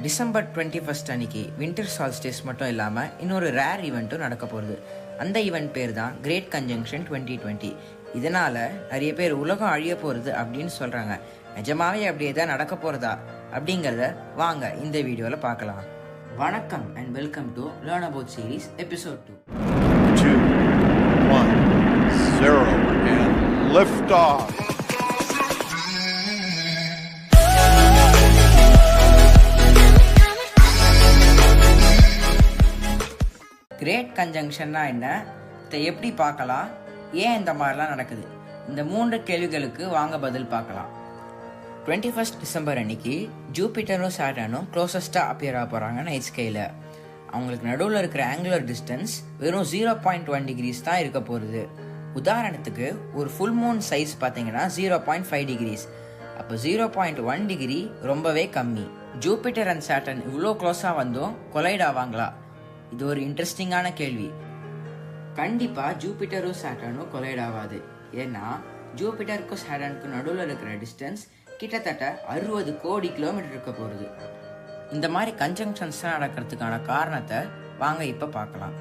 December 21 அன்னைக்கு winter solstice மட்டும் இல்லாமல் இன்னொரு ரேர் ஈவெண்ட்டும் நடக்க போகிறது. அந்த ஈவெண்ட் பேர் தான் கிரேட் கன்ஜங்ஷன் 2020. இதனால் நிறைய பேர் உலகம் அழிய போகிறது அப்படின்னு சொல்கிறாங்க. நிஜமாவே அப்படியே தான் நடக்க போகிறதா அப்படிங்கிறத வாங்க இந்த வீடியோவில் பார்க்கலாம். வணக்கம் and welcome to learn about series episode 2, 1, 0 and lift off. Great கன்ஜங்ஷன்னா என்ன, இதை எப்படி பார்க்கலாம், ஏன் இந்த மாதிரிலாம் நடக்குது, இந்த 3 கேள்விகளுக்கு வாங்க பதில் பார்க்கலாம். 21 டிசம்பர் அன்னைக்கு ஜூபிட்டரும் சாட்டர்னும் க்ளோசஸ்டாக அப்பியர் ஆக போகிறாங்க நைட் ஸ்கையில். அவங்களுக்கு நடுவில் இருக்கிற ஆங்குலர் டிஸ்டன்ஸ் வெறும் 0.1 டிகிரிஸ் தான் இருக்க போகிறது. உதாரணத்துக்கு ஒரு ஃபுல் மூன் சைஸ் பார்த்தீங்கன்னா 0.5 டிகிரிஸ். அப்போ 0.1 டிகிரி ரொம்பவே கம்மி. ஜூபிட்டர் அண்ட் சாட்டர்ன் இவ்வளோ க்ளோஸாக வந்தும் கொலைட் ஆவாங்களா? இது ஒரு இன்ட்ரெஸ்டிங்கான கேள்வி. கண்டிப்பாக ஜூபிட்டரும் சாட்டர்னும் கொலைட் ஆகாது. ஏன்னா ஜூபிட்டருக்கும் சாட்டர்னுக்கும் நடுவில் இருக்கிற டிஸ்டன்ஸ் கிட்டத்தட்ட 60 கோடி கிலோமீட்டர் இருக்க போகிறது. இந்த மாதிரி கன்ஜங்ஷன்ஸ்லாம் நடக்கிறதுக்கான காரணத்தை வாங்க இப்போ பார்க்கலாம்.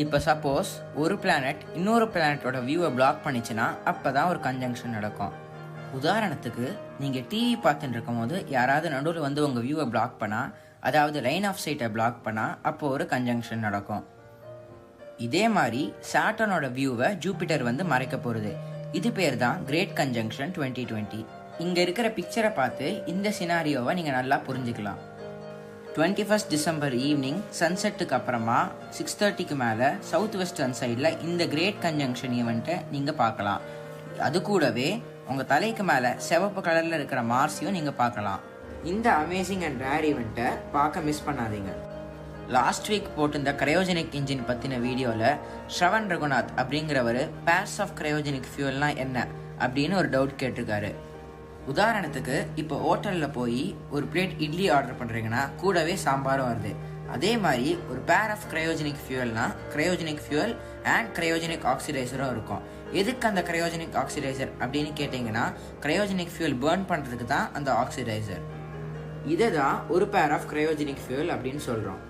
இப்போ சப்போஸ் ஒரு பிளானட் இன்னொரு பிளானட்டோட வியூவை பிளாக் பண்ணிச்சுன்னா அப்போ தான் ஒரு கன்ஜங்ஷன் நடக்கும். உதாரணத்துக்கு நீங்கள் டிவி பார்த்துட்டு இருக்கும் போது யாராவது நடுவில் வந்து உங்கள் வியூவை பிளாக் பண்ணால், அதாவது லைன் ஆஃப் சைட்டை பிளாக் பண்ணால் அப்போ ஒரு கன்ஜங்ஷன் நடக்கும். இதே மாதிரி சாட்டர்னோட வியூவை ஜூபிட்டர் வந்து மறைக்க போகிறது. இது பேர் தான் கிரேட் கன்ஜங்ஷன் 2020. இங்கே இருக்கிற பிக்சரை பார்த்து இந்த சினாரியோவை நீங்கள் நல்லா புரிஞ்சுக்கலாம். 21 டிசம்பர் ஈவினிங் சன்செட்டுக்கு அப்புறமா 6:30க்கு மேலே சவுத் வெஸ்டர்ன் சைடில் இந்த கிரேட் கன்ஜங்ஷன் ஈவெண்ட்டை நீங்கள் பார்க்கலாம். அது கூடவே உங்கள் தலைக்கு மேலே சிவப்பு கலரில் இருக்கிற மார்ஸையும் நீங்கள் பார்க்கலாம். இந்த அமேசிங் அண்ட் ரேர் ஈவெண்ட்டை பார்க்க மிஸ் பண்ணாதீங்க. லாஸ்ட் வீக் போட்டிருந்த கிரையோஜெனிக் இன்ஜின் பற்றின வீடியோவில் ஸ்ரவன் ரகுநாத் அப்படிங்கிறவர் பேர்ஸ் ஆஃப் கிரையோஜெனிக் ஃபியூல்னா என்ன அப்படின்னு ஒரு டவுட் கேட்டிருக்காரு. உதாரணத்துக்கு இப்போ ஹோட்டலில் போய் ஒரு பிளேட் இட்லி ஆர்டர் பண்ணுறீங்கன்னா கூடவே சாம்பாரும் வருது. அதே மாதிரி ஒரு பேர் ஆஃப் கிரையோஜெனிக் ஃபியூல்னா கிரையோஜெனிக் ஃபியூல் அண்ட் கிரையோஜெனிக் ஆக்சிடைசரும் இருக்கும். எதுக்கு அந்த கிரையோஜெனிக் ஆக்சிடைசர் அப்படின்னு கேட்டிங்கன்னா கிரையோஜெனிக் ஃபியூல் பேர்ன் பண்ணுறதுக்கு தான் அந்த ஆக்சிடைசர். இதை தான் ஒரு பேர் ஆஃப் கிரையோஜெனிக் ஃபியூல் அப்படின்னு சொல்கிறோம்.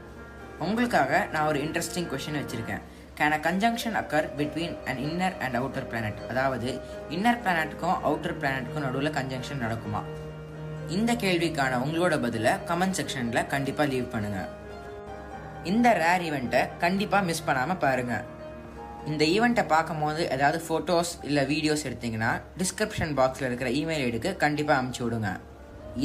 உங்களுக்காக நான் ஒரு இன்ட்ரெஸ்டிங் கொஷின் வச்சுருக்கேன். Can a conjunction occur between an inner and outer planet? அதாவது இன்னர் பிளானட்டுக்கும் அவுட்டர் பிளானட்டுக்கும் நடுவில் கன்ஜங்ஷன் நடக்குமா? இந்த கேள்விக்கான உங்களோட பதிலை கமெண்ட் செக்ஷனில் கண்டிப்பாக லீவ் பண்ணுங்கள். இந்த ரேர் ஈவெண்ட்டை கண்டிப்பாக மிஸ் பண்ணாமல் பாருங்கள். இந்த ஈவெண்ட்டை பார்க்கும் போது ஏதாவது ஃபோட்டோஸ் இல்லை வீடியோஸ் எடுத்தீங்கன்னா டிஸ்கிரிப்ஷன் பாக்ஸில் இருக்கிற இமெயில் ஐடிக்கு கண்டிப்பாக அனுப்பிச்சி விடுங்க.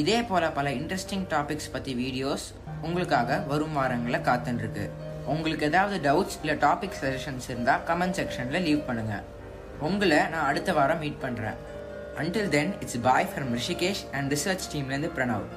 இதே போல் பல இன்ட்ரெஸ்டிங் டாபிக்ஸ் பற்றி வீடியோஸ் உங்களுக்காக வரும் வாரங்களில் காத்துருக்கு. உங்களுக்கு ஏதாவது டவுட்ஸ் இல்லை டாபிக் சஜஷன்ஸ் இருந்தால் கமெண்ட் செக்ஷனில் லீவ் பண்ணுங்கள். உங்களை நான் அடுத்த வாரம் மீட் பண்ணுறேன். Until then, it's bye from Rishikesh and research teamலேருந்து Pranav.